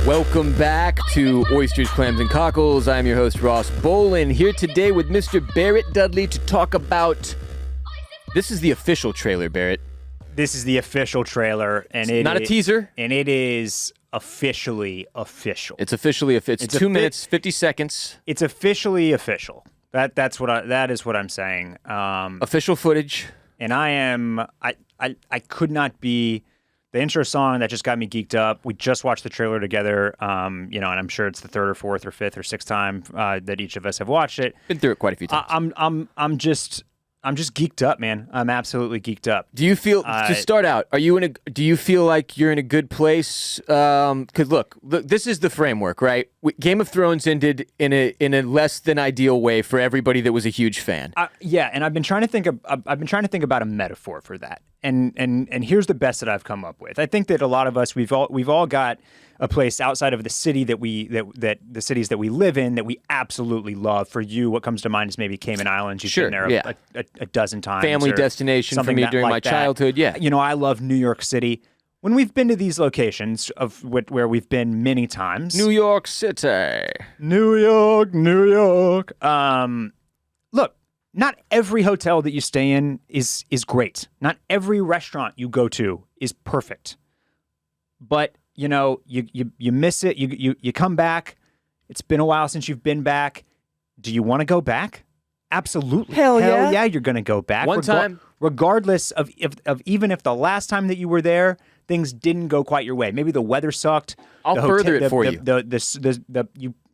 Welcome back to Oysters, Clams, and Cockles. I'm your host, Ross Bolen, here today with Mr. Barrett Dudley to talk about... This is the official trailer, Barrett. This is the official trailer, and Not a teaser. And it is officially official. It's officially official. It's 2 minutes, 50 seconds. It's officially official. That is what I'm saying. Official footage. And I could not be... The intro song that just got me geeked up. We just watched the trailer together, and I'm sure it's the third or fourth or fifth or sixth time that each of us have watched it. Been through it quite a few times. I'm just geeked up, man. I'm absolutely geeked up. Do you feel to start out? Do you feel like you're in a good place? Because look, this is the framework, right? Game of Thrones ended in a less than ideal way for everybody that was a huge fan. Yeah, and I've been trying to think about a metaphor for that. And here's the best that I've come up with. I think that a lot of us we've all got a place outside of the city that the cities that we live in that we absolutely love. For you, what comes to mind is maybe Cayman Islands. You've been there a dozen times. Family destination for me during my childhood. Yeah, I love New York City. When we've been to these locations where we've been many times, New York City, New York. Look. Not every hotel that you stay in is great. Not every restaurant you go to is perfect. But, you miss it. You come back. It's been a while since you've been back. Do you want to go back? Absolutely. Hell yeah, you're going to go back. One time. Regardless of even if the last time that you were there, things didn't go quite your way. Maybe the weather sucked. I'll further it for you.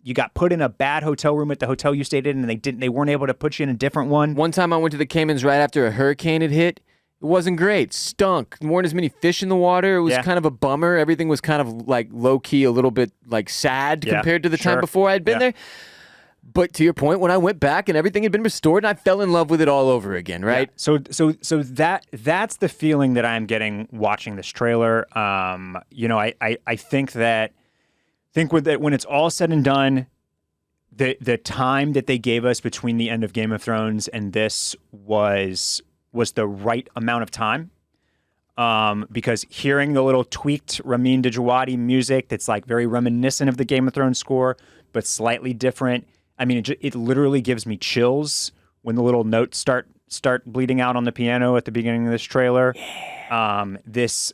You got put in a bad hotel room at the hotel you stayed in, and they weren't able to put you in a different one. One time I went to the Caymans right after a hurricane had hit. It wasn't great. Stunk. There weren't as many fish in the water. It was kind of a bummer. Everything was kind of like low-key, a little bit like sad compared to the time before I'd been there. But to your point, when I went back and everything had been restored, and I fell in love with it all over again, right? Yeah. So that's the feeling that I'm getting watching this trailer. I think that when it's all said and done, the time that they gave us between the end of Game of Thrones and this was the right amount of time. Because hearing the little tweaked Ramin Djawadi music that's like very reminiscent of the Game of Thrones score, but slightly different. I mean, it literally gives me chills when the little notes start bleeding out on the piano at the beginning of this trailer. Yeah. This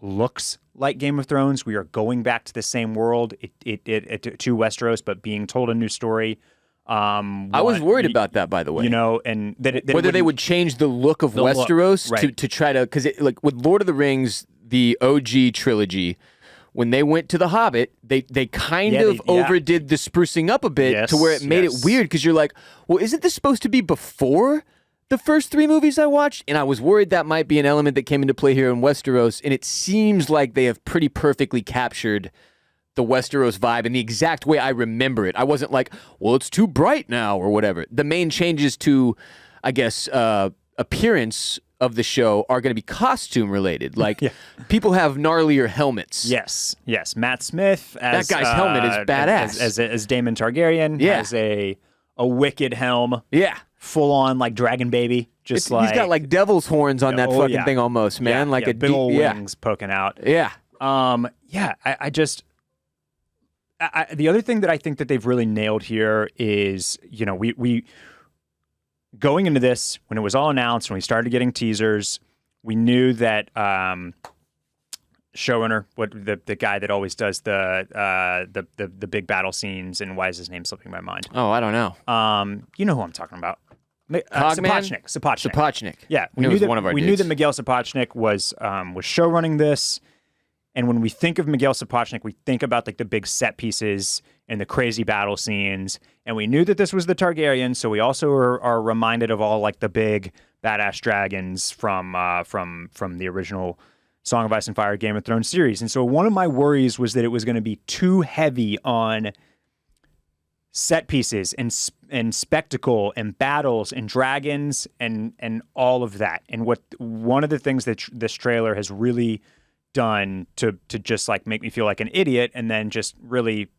looks like Game of Thrones. We are going back to the same world, to Westeros, but being told a new story. I was worried about that, by the way. And that whether they would change the look of Westeros to try to, because like with Lord of the Rings, the OG trilogy, when they went to The Hobbit, they kind of overdid the sprucing up a bit to where it made it weird, because you're like, well, isn't this supposed to be before the first three movies I watched? And I was worried that might be an element that came into play here in Westeros, and it seems like they have pretty perfectly captured the Westeros vibe in the exact way I remember it. I wasn't like, well, it's too bright now or whatever. The main changes to, I guess, appearance of the show are going to be costume related. Like, people have gnarlier helmets. Yes. Matt Smith as that guy's helmet is badass. As Daemon Targaryen has a wicked helm. Yeah. Full on like dragon baby. He's got like devil's horns on that fucking thing almost, man. Like a big old wings poking out. Yeah. I just the other thing that I think that they've really nailed here is, we going into this, when it was all announced, when we started getting teasers, we knew that showrunner, the guy that always does the big battle scenes, and why is his name slipping my mind? Oh, I don't know. You know who I'm talking about. Sapochnik. Yeah, we knew that Miguel Sapochnik was showrunning this. And when we think of Miguel Sapochnik, we think about like the big set pieces and the crazy battle scenes. And we knew that this was the Targaryens, so we also are reminded of all like the big badass dragons from the original Song of Ice and Fire Game of Thrones series. And so one of my worries was that it was going to be too heavy on set pieces and spectacle and battles and dragons and all of that. And one of the things that this trailer has really done to just like make me feel like an idiot and then just really,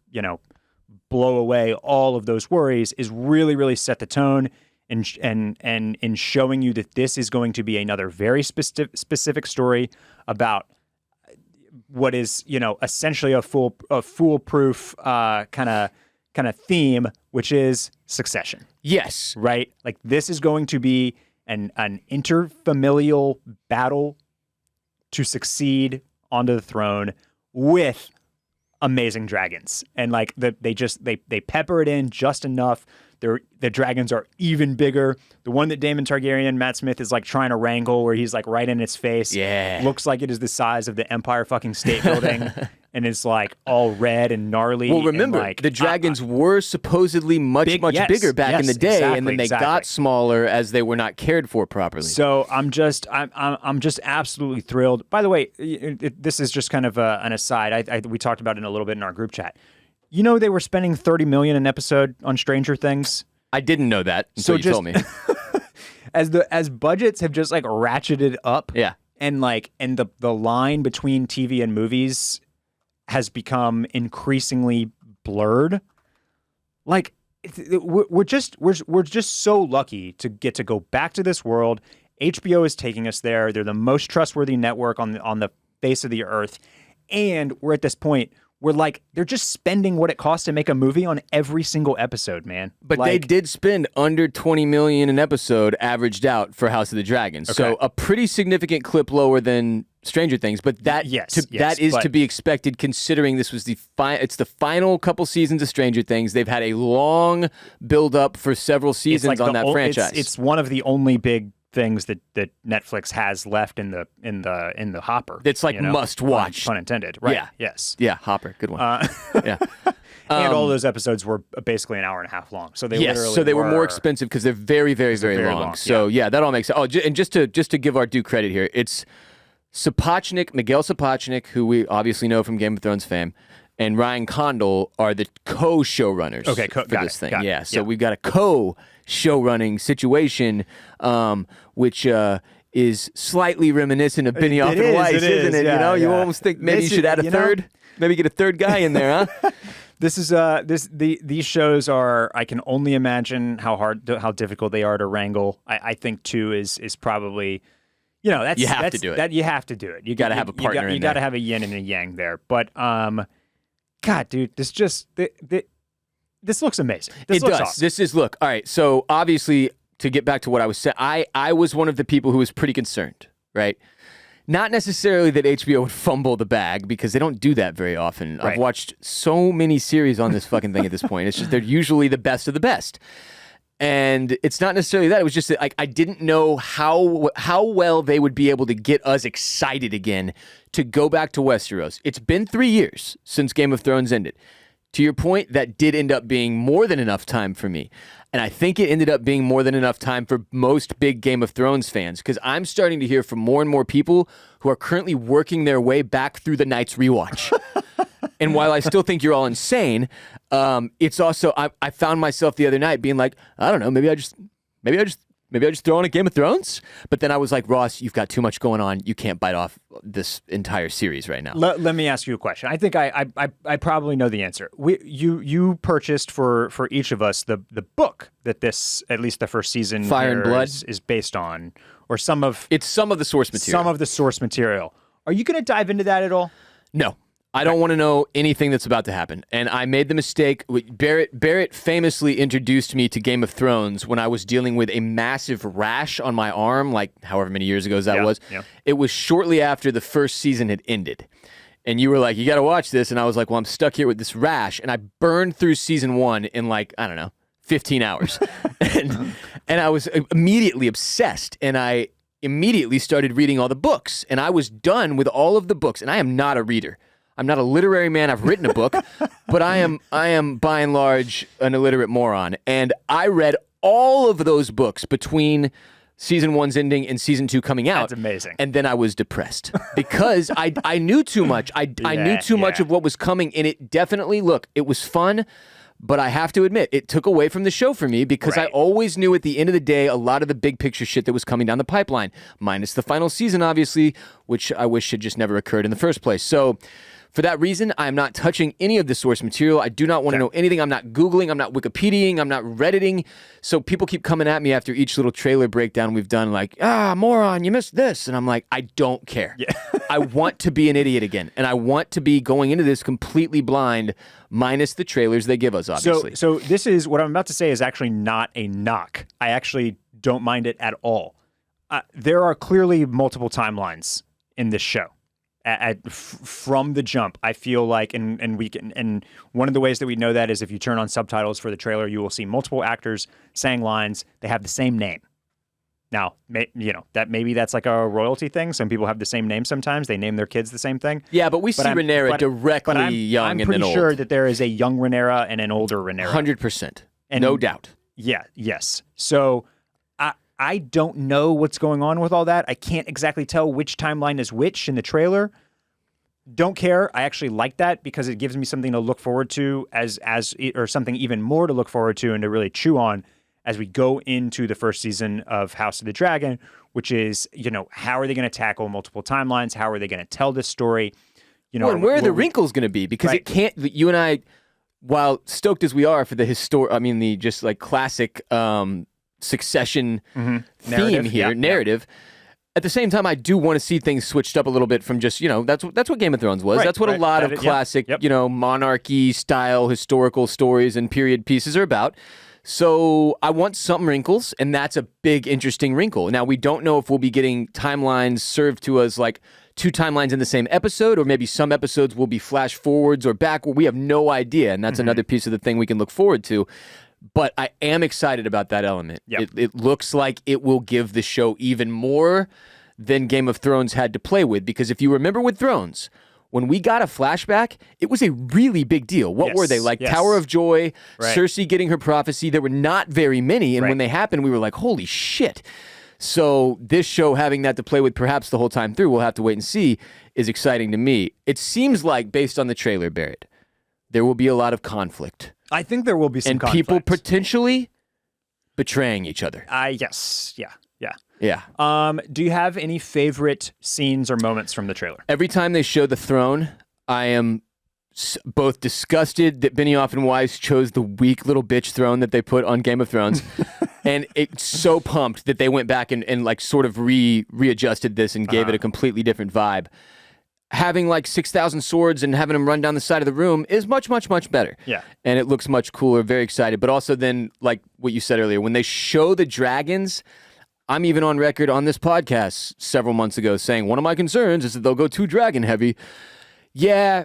blow away all of those worries is really, really set the tone and in showing you that this is going to be another very specific story about what is, essentially a foolproof kind of theme, which is succession. Yes. Right? Like, this is going to be an interfamilial battle to succeed onto the throne with amazing dragons. And like they pepper it in just enough. The dragons are even bigger. The one that Daemon Targaryen, Matt Smith, is like trying to wrangle, where he's like right in its face. Yeah. Looks like it is the size of the Empire fucking State Building. And it's like all red and gnarly. Well, remember, like, the dragons were supposedly much bigger back in the day, and then they got smaller as they were not cared for properly. So I'm just absolutely thrilled. By the way, this is just kind of an aside. We talked about it a little bit in our group chat. They were spending $30 million an episode on Stranger Things. I didn't know that until you told me. as budgets have just like ratcheted up. Yeah. And the line between TV and movies has become increasingly blurred. Like, we're just so lucky to get to go back to this world. HBO is taking us there. They're the most trustworthy network on the face of the earth, and we're at this point where like they're just spending what it costs to make a movie on every single episode, man. But they did spend under $20 million an episode, averaged out, for House of the Dragon. Okay. So a pretty significant clip lower than Stranger Things, but that is to be expected, considering this was it's the final couple seasons of Stranger Things. They've had a long build up for several seasons on that franchise. It's one of the only big things that Netflix has left in the hopper. It's like must watch, pun intended. Right? Yeah. Yes. Yeah. Hopper. Good one. Yeah. And all those episodes were basically an hour and a half long. So they were more expensive because they're very, very, very long. So yeah, that all makes sense. Oh, and just to give our due credit here, it's Miguel Sapochnik, who we obviously know from Game of Thrones fame, and Ryan Condal are the co-showrunners for this thing. Yeah, so we've got a co-showrunning situation, which is slightly reminiscent of Benioff and Weiss, isn't it? Yeah, you almost think maybe you should add a third. Maybe get a third guy in there, huh? These shows are. I can only imagine how difficult they are to wrangle. I think 2 is probably. You have to do it. You have to do it. You got to have a partner. You got to have a yin and a yang there. But God, dude, this looks amazing. This looks awesome. This is all right. So obviously, to get back to what I was saying, I was one of the people who was pretty concerned, right? Not necessarily that HBO would fumble the bag, because they don't do that very often. Right. I've watched so many series on this fucking thing at this point. It's just they're usually the best of the best. And it's not necessarily that. It was just that I didn't know how well they would be able to get us excited again to go back to Westeros. It's been 3 years since Game of Thrones ended. To your point, that did end up being more than enough time for me. And I think it ended up being more than enough time for most big Game of Thrones fans, because I'm starting to hear from more and more people who are currently working their way back through the Night's rewatch. And while I still think you're all insane, it's also I found myself the other night being like, I don't know, maybe I just throw on a Game of Thrones. But then I was like, Ross, you've got too much going on. You can't bite off this entire series right now. Let me ask you a question. I think I probably know the answer. You purchased for each of us the book that this, at least the first season, Fire and Blood, is based on, or some of the source material. Some of the source material. Are you going to dive into that at all? No. I don't want to know anything that's about to happen. And I made the mistake. Barrett famously introduced me to Game of Thrones when I was dealing with a massive rash on my arm, like however many years ago that was. Yeah. It was shortly after the first season had ended. And you were like, you got to watch this. And I was like, well, I'm stuck here with this rash. And I burned through season 1 in 15 hours. and I was immediately obsessed. And I immediately started reading all the books. And I was done with all of the books. And I am not a reader. I'm not a literary man. I've written a book, but I am by and large an illiterate moron. And I read all of those books between season 1's ending and season 2 coming out. That's amazing. And then I was depressed because I knew too much. I knew too much of what was coming. And it definitely, it was fun, but I have to admit, it took away from the show for me, because I always knew at the end of the day a lot of the big picture shit that was coming down the pipeline, minus the final season, obviously, which I wish had just never occurred in the first place. So For that reason, I am not touching any of the source material. I do not want to know anything. I'm not Googling. I'm not Wikipediaing. I'm not Redditing. So people keep coming at me after each little trailer breakdown we've done, like, moron, you missed this. And I'm like, I don't care. Yeah. I want to be an idiot again. And I want to be going into this completely blind, minus the trailers they give us, obviously. So this is, what I'm about to say is actually not a knock. I actually don't mind it at all. There are clearly multiple timelines in this show. From the jump, I feel like, and one of the ways that we know that is if you turn on subtitles for the trailer, you will see multiple actors saying lines. They have the same name. Now, maybe that's like a royalty thing. Some people have the same name sometimes. They name their kids the same thing. Yeah, but we see Rhaenyra directly young and then old. I'm pretty sure that there is a young Rhaenyra and an older Rhaenyra. 100%. No doubt. Yeah, yes. So I don't know what's going on with all that. I can't exactly tell which timeline is which in the trailer. Don't care. I actually like that because it gives me something to look forward to or something even more to look forward to and to really chew on as we go into the first season of House of the Dragon, which is, how are they going to tackle multiple timelines? How are they going to tell this story? And where are the wrinkles going to be? Because it can't, you and I, while stoked as we are for the the just like classic, succession theme here, narrative. At the same time, I do want to see things switched up a little bit from just, that's what Game of Thrones was. That's what a lot of classic, monarchy style historical stories and period pieces are about. So I want some wrinkles, and that's a big, interesting wrinkle. Now, we don't know if we'll be getting timelines served to us like 2 timelines in the same episode, or maybe some episodes will be flash forwards or backward. We have no idea, and that's another piece of the thing we can look forward to. But I am excited about that element. Yep. It looks like it will give the show even more than Game of Thrones had to play with. Because if you remember with Thrones, when we got a flashback, it was a really big deal. What were they? Like Tower of Joy, Cersei getting her prophecy. There were not very many. And when they happened, we were like, holy shit. So this show having that to play with perhaps the whole time through, we'll have to wait and see, is exciting to me. It seems like, based on the trailer, Barrett, there will be a lot of conflict. I think there will be some conflict. And people potentially betraying each other. Yes. Yeah. Do you have any favorite scenes or moments from the trailer? Every time they show the throne, I am both disgusted that Benioff and Weiss chose the weak little bitch throne that they put on Game of Thrones, and it's so pumped that they went back and like sort of readjusted this and gave it a completely different vibe. Having like 6,000 swords and having them run down the side of the room is much, much, much better. Yeah. And it looks much cooler, very excited. But also then, like what you said earlier, when they show the dragons, I'm even on record on this podcast several months ago saying one of my concerns is that they'll go too dragon heavy. Yeah,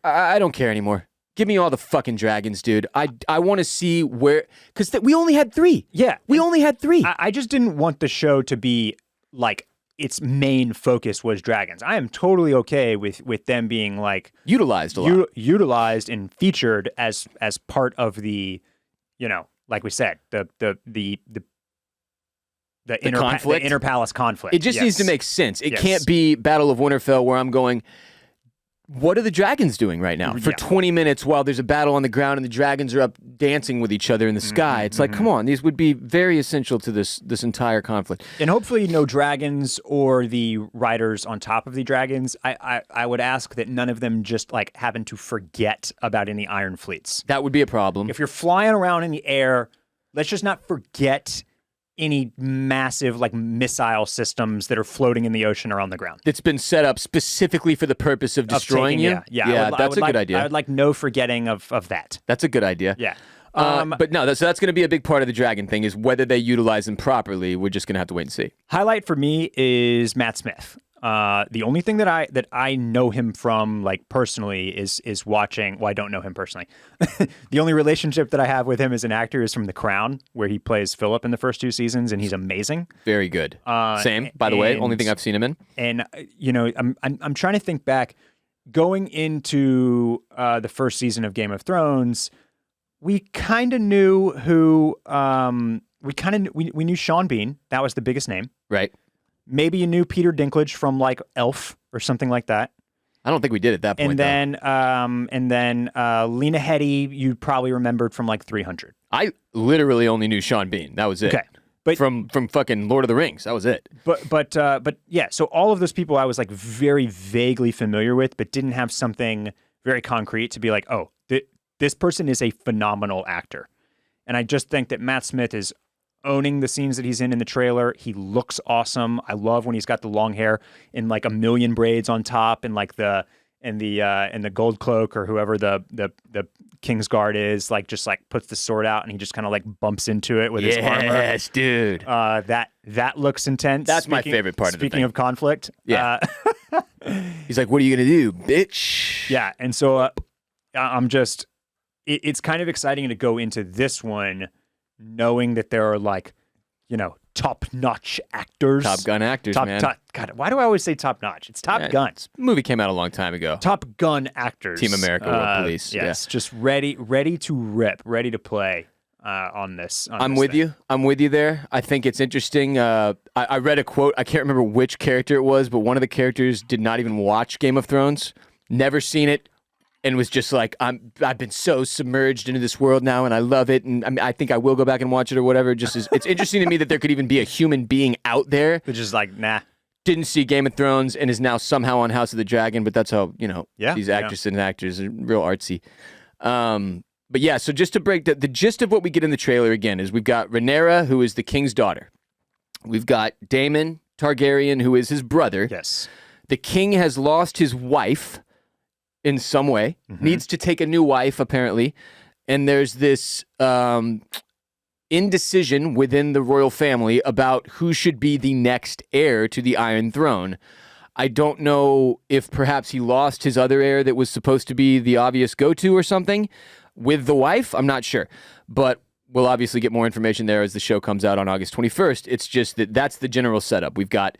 I don't care anymore. Give me all the fucking dragons, dude. I want to see where, because we only had 3. Yeah. We only had 3. I just didn't want the show to be like, its main focus was dragons. I am totally okay with them being like utilized a lot, utilized and featured as part of the, like we said, the conflict, the inner palace conflict. It just needs to make sense. It can't be Battle of Winterfell where I'm going, what are the dragons doing right now for 20 minutes while there's a battle on the ground and the dragons are up dancing with each other in the sky? It's like, come on, these would be very essential to this entire conflict. And hopefully no dragons or the riders on top of the dragons. I would ask that none of them just like happen to forget about any iron fleets. That would be a problem. If you're flying around in the air, let's just not forget any massive like missile systems that are floating in the ocean or on the ground. That's been set up specifically for the purpose of destroying you? Yeah, that's a good idea. I would like no forgetting of that. That's a good idea. Yeah. But no, so that's going to be a big part of the dragon thing is whether they utilize them properly. We're just going to have to wait and see. Highlight for me is Matt Smith. The only thing that I know him from like personally is watching. Well, I don't know him personally. The only relationship that I have with him as an actor is from The Crown, where he plays Philip in the first 2 seasons, and he's amazing. Very good. Same, by the way. Only thing I've seen him in. And I'm trying to think back, going into the first season of Game of Thrones. We kind of knew who. We knew Sean Bean. That was the biggest name. Right. Maybe you knew Peter Dinklage from like Elf or something like that. I don't think we did at that point. And then Lena Headey, you probably remembered from like 300. I literally only knew Sean Bean. That was it. Okay. from fucking Lord of the Rings. That was it. But yeah, so all of those people I was like very vaguely familiar with, but didn't have something very concrete to be like, oh, this person is a phenomenal actor. And I just think that Matt Smith is owning the scenes that he's in the trailer. He looks awesome. I love when he's got the long hair and like a million braids on top and like the gold cloak, or whoever the Kingsguard is, like just like puts the sword out and he just kind of like bumps into it with his armor. Yes, dude. That looks intense. That's my favorite part of the thing. Speaking of conflict. Yeah. He's like, what are you going to do, bitch? Yeah. And so I'm just, it's kind of exciting to go into this one knowing that there are like, you know, top-notch actors. Top Gun actors, man. God, why do I always say top-notch? It's Top Gun. This movie came out a long time ago. Top Gun actors. Team America, World Police. Yes, just ready to rip, ready to play on this. I'm with you. I'm with you there. I think it's interesting. I read a quote. I can't remember which character it was, but one of the characters did not even watch Game of Thrones, never seen it, and was just like, I've been so submerged into this world now, and I love it, and I think I will go back and watch it or whatever. It's interesting to me that there could even be a human being out there which is like, nah, didn't see Game of Thrones and is now somehow on House of the Dragon. But that's how these actresses and actors are real artsy. But yeah, so just to break the gist of what we get in the trailer again is we've got Rhaenyra, who is the king's daughter. We've got Daemon Targaryen, who is his brother. Yes, the king has lost his wife in some way, needs to take a new wife, apparently. And there's this indecision within the royal family about who should be the next heir to the Iron Throne. I don't know if perhaps he lost his other heir that was supposed to be the obvious go-to or something with the wife. I'm not sure. But we'll obviously get more information there as the show comes out on August 21st. It's just that's the general setup. We've got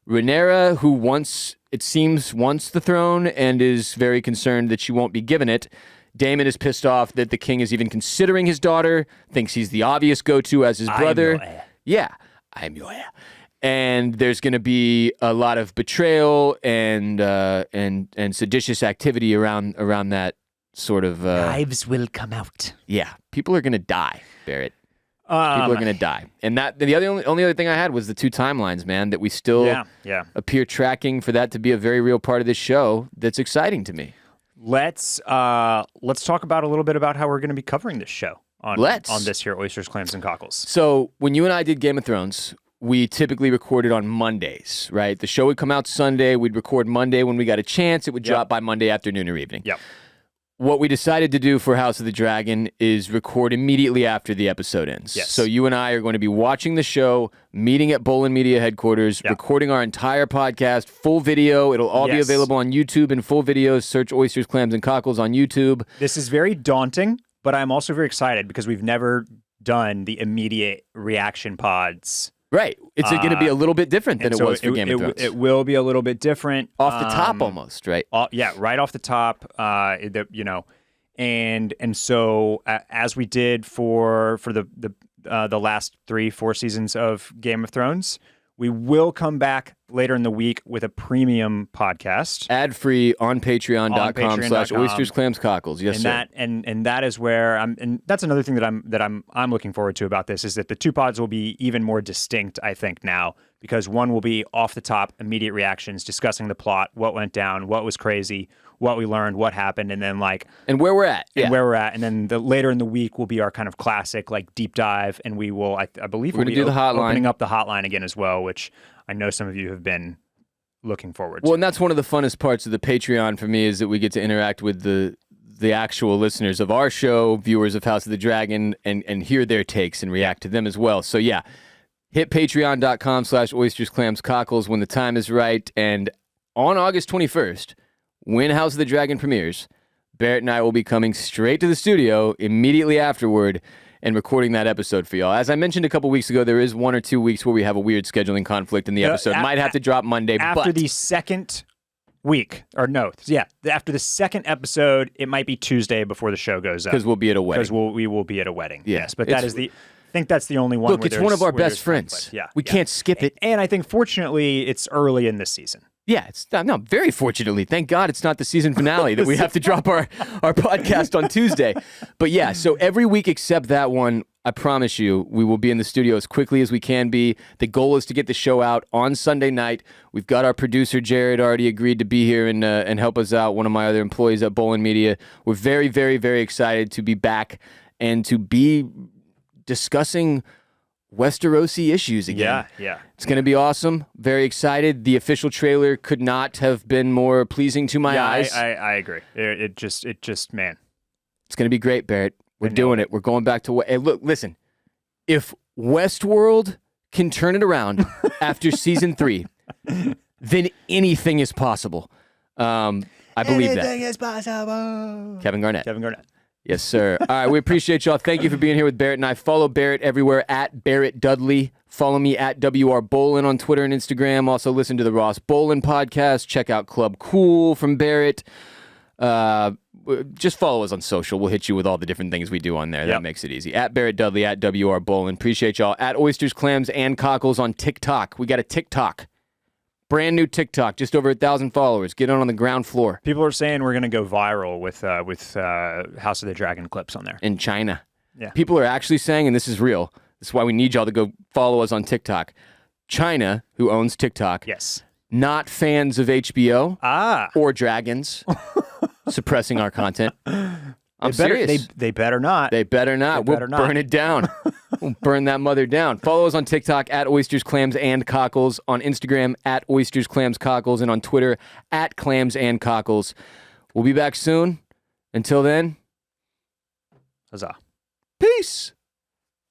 Rhaenyra, who wants the throne and is very concerned that she won't be given it. Daemon is pissed off that the king is even considering his daughter, thinks he's the obvious go-to as his brother. I'm your heir. And there's going to be a lot of betrayal and seditious activity around that sort of... Knives will come out. Yeah, people are going to die, Barrett. People are going to die. And the only other thing I had was the two timelines, man, that we still appear tracking for that to be a very real part of this show that's exciting to me. Let's talk about a little bit about how we're going to be covering this show on this here Oysters, Clams, and Cockles. So when you and I did Game of Thrones, we typically recorded on Mondays, right? The show would come out Sunday. We'd record Monday when we got a chance. It would drop by Monday afternoon or evening. Yep. What we decided to do for House of the Dragon is record immediately after the episode ends. Yes. So you and I are going to be watching the show, meeting at Bolen Media headquarters, recording our entire podcast, full video. It'll all be available on YouTube in full videos. Search Oysters, Clams, and Cockles on YouTube. This is very daunting, but I'm also very excited because we've never done the immediate reaction pods. Right. It's going to be a little bit different than it was for Game of Thrones. It will be a little bit different. Off the top almost, right? Right off the top, and so as we did for the last 3-4 seasons of Game of Thrones, we will come back later in the week with a premium podcast. Ad-free on patreon.com/Oysters, Clams, Cockles. Yes, sir. And that is where and that's another thing that I'm looking forward to about this is that the two pods will be even more distinct, I think, now, because one will be off the top, immediate reactions, discussing the plot, what went down, what was crazy, what we learned, what happened, and then and where we're at. And then later in the week will be our kind of classic deep dive, and we will I believe we'll be do the hotline. Opening up the hotline again as well, which I know some of you have been looking forward to. Well, and that's one of the funnest parts of the Patreon for me is that we get to interact with the actual listeners of our show, viewers of House of the Dragon, and hear their takes and react to them as well. So yeah, hit patreon.com/Oysters, Clams, Cockles when the time is right. And on August 21st, when House of the Dragon premieres, Barrett and I will be coming straight to the studio immediately afterward and recording that episode for y'all. As I mentioned a couple weeks ago, there is 1 or 2 weeks where we have a weird scheduling conflict and the episode might have to drop Monday. After the second week, after the second episode, it might be Tuesday before the show goes up. Because we'll be at a wedding. Because we will be at a wedding. Yeah. Yes, but I think that's the only one. Look, it's one of our best friends. We can't skip it. And I think, fortunately, it's early in this season. Yeah, very fortunately. Thank God it's not the season finale that we have to drop our podcast on Tuesday. But yeah, so every week except that one, I promise you, we will be in the studio as quickly as we can be. The goal is to get the show out on Sunday night. We've got our producer, Jared, already agreed to be here and help us out, one of my other employees at Bolen Media. We're very, very, very excited to be back and to be discussing Westerosi issues again. Yeah. It's going to be awesome. Very excited. The official trailer could not have been more pleasing to my eyes. I agree. It just, man. It's going to be great, Barrett. We're doing it. We're going back to what? Hey, look, listen. If Westworld can turn it around after season 3, then anything is possible. I believe anything is possible. Kevin Garnett. Yes, sir. All right, we appreciate y'all. Thank you for being here with Barrett and I. Follow Barrett everywhere at Barrett Dudley. Follow me at WR Bolen on Twitter and Instagram. Also listen to the Ross Bolen podcast. Check out Club Cool from Barrett. Just follow us on social. We'll hit you with all the different things we do on there. That makes it easy. At Barrett Dudley, at WR Bolen. Appreciate y'all. At Oysters, Clams, and Cockles on TikTok. We got a TikTok. Brand new TikTok. Just over 1,000 followers. Get on the ground floor. People are saying we're going to go viral with House of the Dragon clips on there. In China. Yeah. People are actually saying, and this is real, this is why we need y'all to go follow us on TikTok. China, who owns TikTok. Yes. Not fans of HBO. Or dragons. Suppressing our content. I'm serious. They better not. They better not. We'll burn it down. We'll burn that mother down. Follow us on TikTok at Oysters, Clams, and Cockles. On Instagram at Oysters, Clams, Cockles. And on Twitter at Clams and Cockles. We'll be back soon. Until then. Huzzah. Peace.